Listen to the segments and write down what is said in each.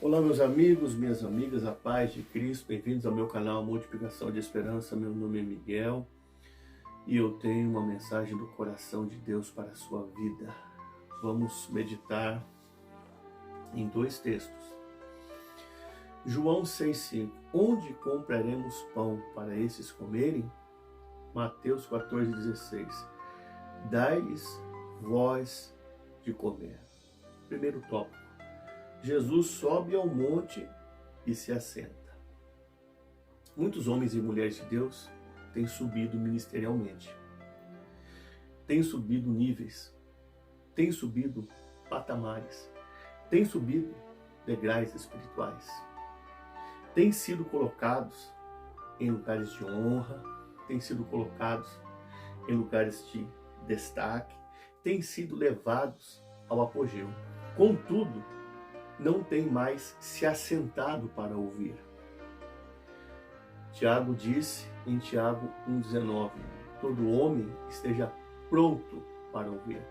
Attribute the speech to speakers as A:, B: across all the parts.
A: Olá, meus amigos, minhas amigas, a paz de Cristo, bem-vindos ao meu canal Multiplicação de Esperança. Meu nome é Miguel e eu tenho uma mensagem do coração de Deus para a sua vida. Vamos meditar em dois textos. João 6,5: Onde compraremos pão para esses comerem? Mateus 14,16: Dai-lhes vós de comer. Primeiro tópico: Jesus sobe ao monte e se assenta. Muitos homens e mulheres de Deus têm subido ministerialmente, têm subido níveis, têm subido patamares, têm subido degraus espirituais, têm sido colocados em lugares de honra, têm sido colocados em lugares de destaque, têm sido levados ao apogeu. Contudo, não tem mais se assentado para ouvir. Tiago disse em Tiago 1,19: todo homem esteja pronto para ouvir.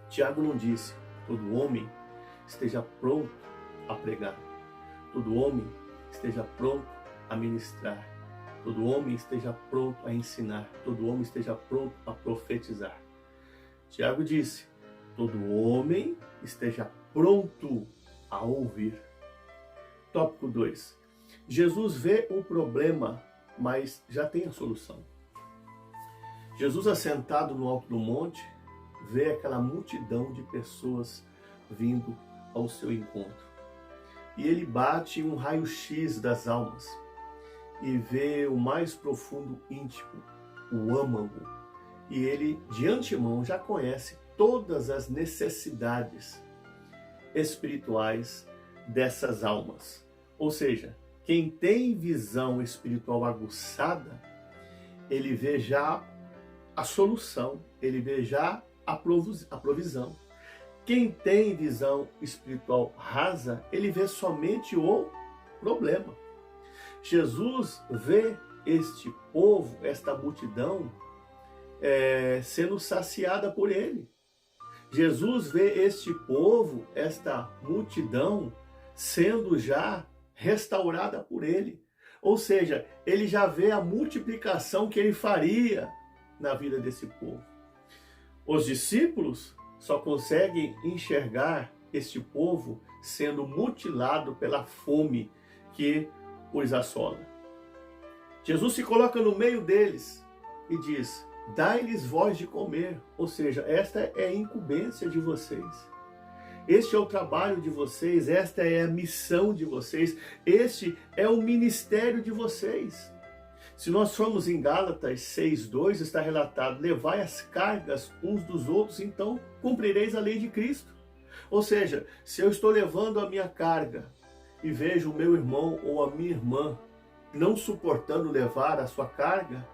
A: Tiago não disse todo homem esteja pronto a pregar, todo homem esteja pronto a ministrar, todo homem esteja pronto a ensinar, todo homem esteja pronto a profetizar. Tiago disse: todo homem esteja pronto a ouvir. Tópico 2. Jesus vê o problema, mas já tem a solução. Jesus, assentado no alto do monte, vê aquela multidão de pessoas vindo ao seu encontro. E ele bate um raio-x das almas e vê o mais profundo íntimo, o âmago. E ele, de antemão, já conhece todas as necessidades espirituais dessas almas. Ou seja, quem tem visão espiritual aguçada, ele vê já a solução, ele vê já a provisão. Quem tem visão espiritual rasa, ele vê somente o problema. Jesus vê este povo, esta multidão, sendo saciada por ele. Jesus vê este povo, esta multidão, sendo já restaurada por ele. Ou seja, ele já vê a multiplicação que ele faria na vida desse povo. Os discípulos só conseguem enxergar este povo sendo mutilado pela fome que os assola. Jesus se coloca no meio deles e diz: dai-lhes vós de comer. Ou seja, esta é a incumbência de vocês. Este é o trabalho de vocês, esta é a missão de vocês, este é o ministério de vocês. Se nós formos em Gálatas 6,2, está relatado: levai as cargas uns dos outros, então cumprireis a lei de Cristo. Ou seja, se eu estou levando a minha carga e vejo o meu irmão ou a minha irmã não suportando levar a sua carga,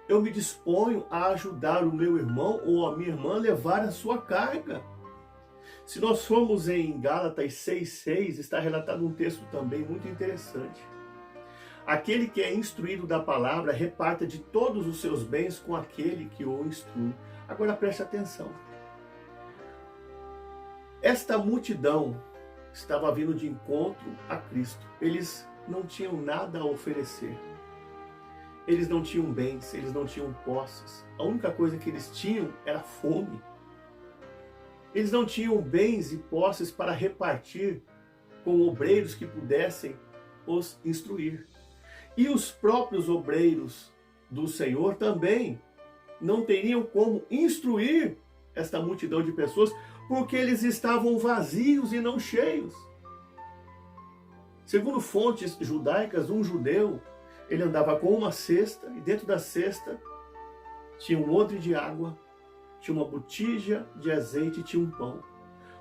A: eu me disponho a ajudar o meu irmão ou a minha irmã a levar a sua carga. Se nós formos em Gálatas 6,6, está relatado um texto também muito interessante. Aquele que é instruído da palavra, reparta de todos os seus bens com aquele que o instrui. Agora preste atenção. Esta multidão estava vindo de encontro a Cristo. Eles não tinham nada a oferecer. Eles não tinham bens, eles não tinham posses. A única coisa que eles tinham era fome. Eles não tinham bens e posses para repartir com obreiros que pudessem os instruir. E os próprios obreiros do Senhor também não teriam como instruir esta multidão de pessoas, porque eles estavam vazios e não cheios. Segundo fontes judaicas, um judeu, ele andava com uma cesta, e dentro da cesta tinha um odre de água, tinha uma botija de azeite e tinha um pão.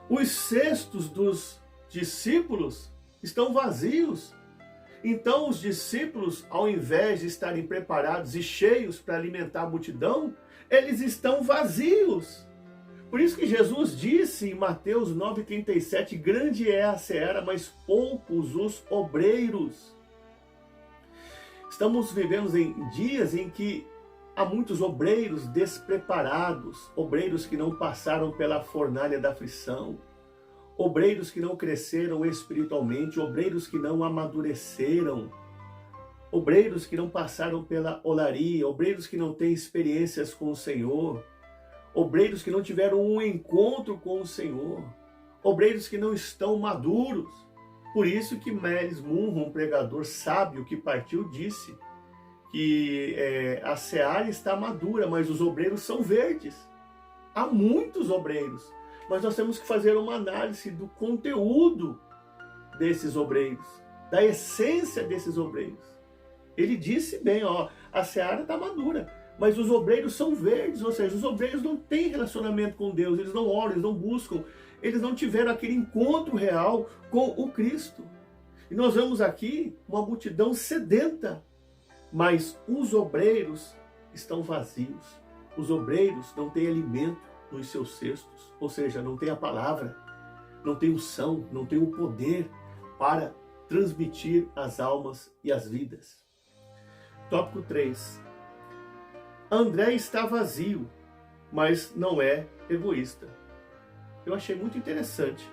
A: Os cestos dos discípulos estão vazios. Então os discípulos, ao invés de estarem preparados e cheios para alimentar a multidão, eles estão vazios. Por isso que Jesus disse em Mateus 9,37, grande é a seara, mas poucos os obreiros. Estamos vivendo em dias em que há muitos obreiros despreparados, obreiros que não passaram pela fornalha da aflição, obreiros que não cresceram espiritualmente, obreiros que não amadureceram, obreiros que não passaram pela olaria, obreiros que não têm experiências com o Senhor, obreiros que não tiveram um encontro com o Senhor, obreiros que não estão maduros. Por isso que Meles Munro, um pregador sábio que partiu, disse que a seara está madura, mas os obreiros são verdes. Há muitos obreiros, mas nós temos que fazer uma análise do conteúdo desses obreiros, da essência desses obreiros. Ele disse bem, a seara está madura, mas os obreiros são verdes, ou seja, os obreiros não têm relacionamento com Deus, eles não oram, eles não buscam, eles não tiveram aquele encontro real com o Cristo. E nós vemos aqui uma multidão sedenta, mas os obreiros estão vazios. Os obreiros não têm alimento nos seus cestos, ou seja, não tem a palavra, não tem unção, não tem o poder para transmitir as almas e as vidas. Tópico 3. André está vazio, mas não é egoísta. Eu achei muito interessante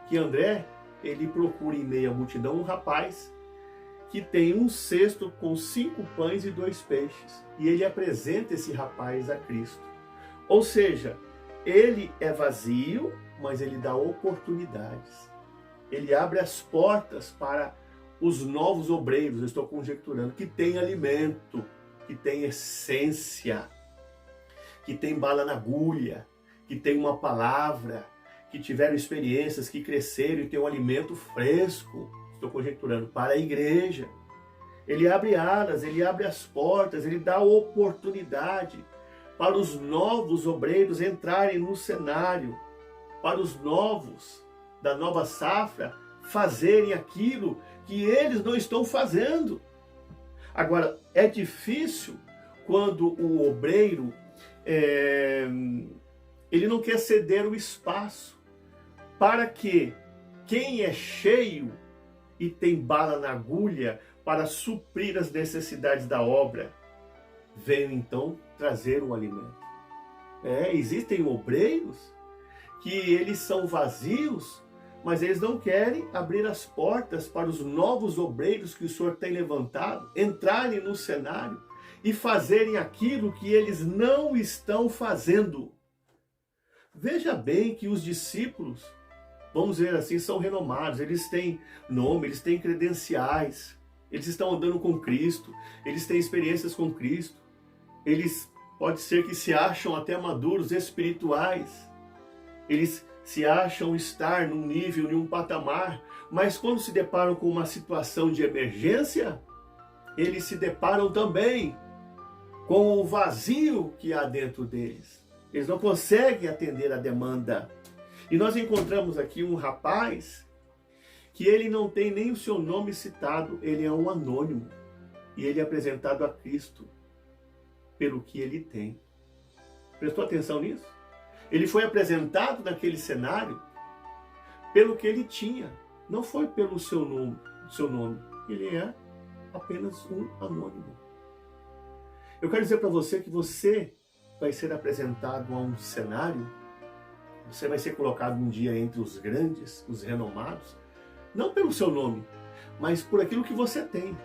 A: que André, ele procura em meio à multidão um rapaz que tem um cesto com 5 pães e 2 peixes. E ele apresenta esse rapaz a Cristo. Ou seja, ele é vazio, mas ele dá oportunidades. Ele abre as portas para os novos obreiros, eu estou conjecturando, que tem alimento, que tem essência, que tem bala na agulha, que tem uma palavra, que tiveram experiências, que cresceram e tem um alimento fresco, estou conjecturando, para a igreja. Ele abre alas, ele abre as portas, ele dá oportunidade para os novos obreiros entrarem no cenário, para os novos da nova safra fazerem aquilo que eles não estão fazendo. Agora, é difícil quando o obreiro ele não quer ceder o espaço para que quem é cheio e tem bala na agulha para suprir as necessidades da obra venha então trazer o alimento. Existem obreiros que eles são vazios, mas eles não querem abrir as portas para os novos obreiros que o Senhor tem levantado, entrarem no cenário e fazerem aquilo que eles não estão fazendo. Veja bem que os discípulos, vamos dizer assim, são renomados, eles têm nome, eles têm credenciais, eles estão andando com Cristo, eles têm experiências com Cristo, eles pode ser que se acham até maduros espirituais, eles se acham estar num nível, em um patamar, mas quando se deparam com uma situação de emergência, eles se deparam também com o vazio que há dentro deles. Eles não conseguem atender a demanda. E nós encontramos aqui um rapaz que ele não tem nem o seu nome citado, ele é um anônimo. E ele é apresentado a Cristo pelo que ele tem. Prestou atenção nisso? Ele foi apresentado naquele cenário pelo que ele tinha, não foi pelo seu nome. Ele é apenas um anônimo. Eu quero dizer para você que você vai ser apresentado a um cenário, você vai ser colocado um dia entre os grandes, os renomados, não pelo seu nome, mas por aquilo que você tem.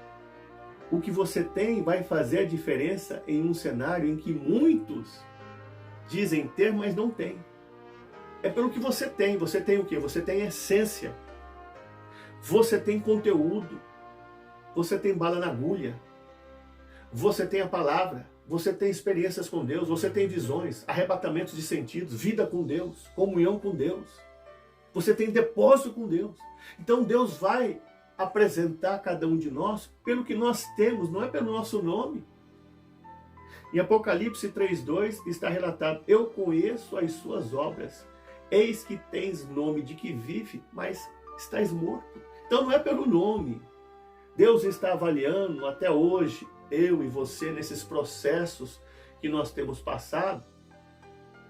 A: O que você tem vai fazer a diferença em um cenário em que muitos dizem ter, mas não tem. É pelo que você tem. Você tem o quê? Você tem essência. Você tem conteúdo. Você tem bala na agulha. Você tem a palavra. Você tem experiências com Deus. Você tem visões, arrebatamentos de sentidos, vida com Deus, comunhão com Deus. Você tem depósito com Deus. Então Deus vai apresentar cada um de nós pelo que nós temos, não é pelo nosso nome. Em Apocalipse 3:2 está relatado: eu conheço as suas obras, eis que tens nome de que vive, mas estás morto. Então não é pelo nome. Deus está avaliando até hoje, eu e você, nesses processos que nós temos passado,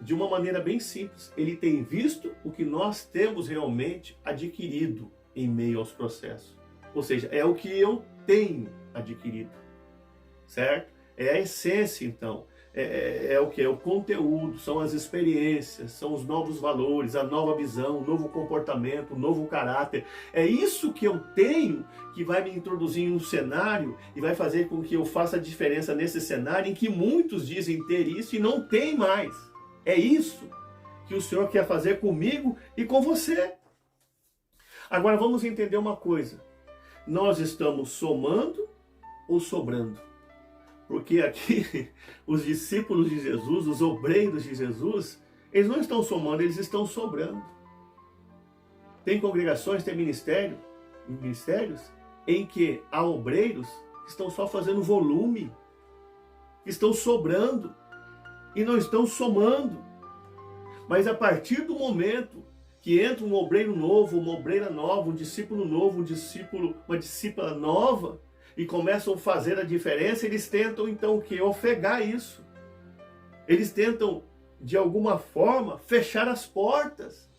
A: de uma maneira bem simples. Ele tem visto o que nós temos realmente adquirido em meio aos processos. Ou seja, é o que eu tenho adquirido, certo? É a essência, então. é o que? É o conteúdo, são as experiências, são os novos valores, a nova visão, o novo comportamento, o novo caráter. É isso que eu tenho que vai me introduzir em um cenário e vai fazer com que eu faça a diferença nesse cenário em que muitos dizem ter isso e não tem mais. É isso que o Senhor quer fazer comigo e com você. Agora vamos entender uma coisa. Nós estamos somando ou sobrando? Porque aqui os discípulos de Jesus, os obreiros de Jesus, eles não estão somando, eles estão sobrando. Tem congregações, tem ministérios em que há obreiros que estão só fazendo volume, que estão sobrando e não estão somando. Mas a partir do momento que entra um obreiro novo, uma obreira nova, um discípulo novo, uma discípula nova, e começam a fazer a diferença, eles tentam então o quê? Ofegar isso. Eles tentam, de alguma forma, fechar as portas.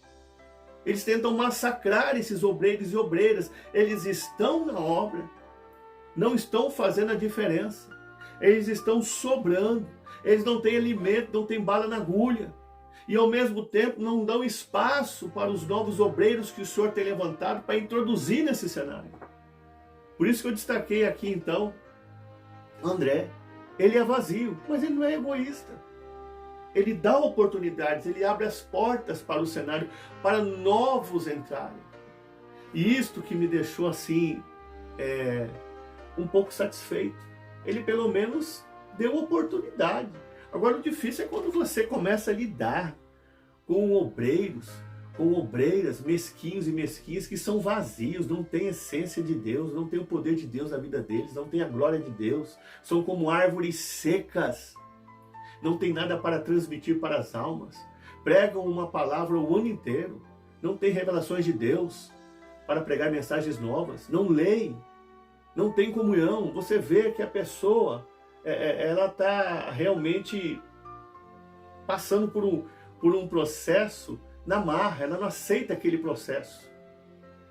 A: Eles tentam massacrar esses obreiros e obreiras. Eles estão na obra, não estão fazendo a diferença. Eles estão sobrando. Eles não têm alimento, não têm bala na agulha. E ao mesmo tempo não dão espaço para os novos obreiros que o Senhor tem levantado para introduzir nesse cenário. Por isso que eu destaquei aqui então, André, ele é vazio, mas ele não é egoísta. Ele dá oportunidades, ele abre as portas para o cenário, para novos entrarem. E isto que me deixou assim, um pouco satisfeito. Ele pelo menos deu oportunidade. Agora o difícil é quando você começa a lidar com obreiros, com obreiras mesquinhos e mesquinhas que são vazios, não têm essência de Deus, não têm o poder de Deus na vida deles, não têm a glória de Deus, são como árvores secas, não tem nada para transmitir para as almas, pregam uma palavra o ano inteiro, não têm revelações de Deus para pregar mensagens novas, não leem, não tem comunhão. Você vê que a pessoa ela está realmente passando por um processo na marra, ela não aceita aquele processo.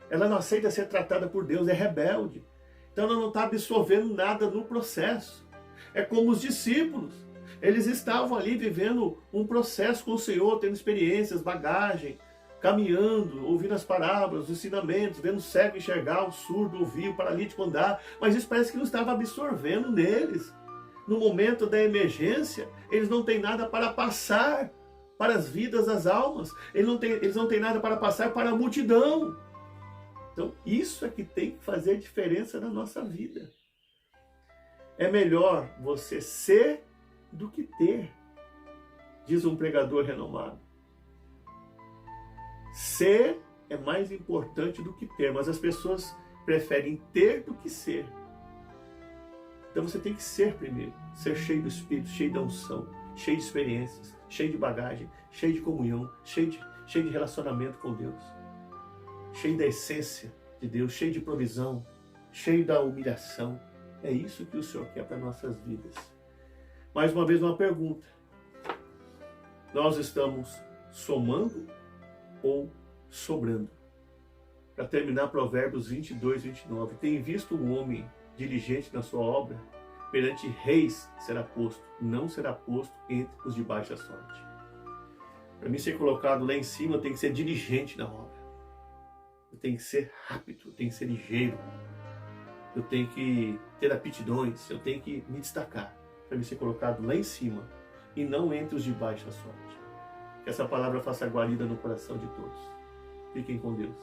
A: Ela não aceita ser tratada por Deus, é rebelde. Então ela não está absorvendo nada no processo. É como os discípulos. Eles estavam ali vivendo um processo com o Senhor, tendo experiências, bagagem, caminhando, ouvindo as parábolas, os ensinamentos, vendo o cego enxergar, o surdo ouvir, o paralítico andar. Mas isso parece que não estava absorvendo neles. No momento da emergência, eles não têm nada para passar para as vidas das almas. Eles não têm nada para passar para a multidão. Então, isso é que tem que fazer diferença na nossa vida. É melhor você ser do que ter, diz um pregador renomado. Ser é mais importante do que ter, mas as pessoas preferem ter do que ser. Então você tem que ser primeiro, ser cheio do Espírito, cheio da unção, cheio de experiências, cheio de bagagem, cheio de comunhão, cheio de relacionamento com Deus, cheio da essência de Deus, cheio de provisão, cheio da humilhação. É isso que o Senhor quer para nossas vidas. Mais uma vez uma pergunta. Nós estamos somando ou sobrando? Para terminar, Provérbios 22, 29. Tem visto um homem diligente na sua obra? Perante reis será posto, não será posto entre os de baixa sorte. Para mim ser colocado lá em cima, eu tenho que ser diligente na obra. Eu tenho que ser rápido, eu tenho que ser ligeiro. Eu tenho que ter aptidões, eu tenho que me destacar. Para mim ser colocado lá em cima e não entre os de baixa sorte. Que essa palavra faça guarida no coração de todos. Fiquem com Deus.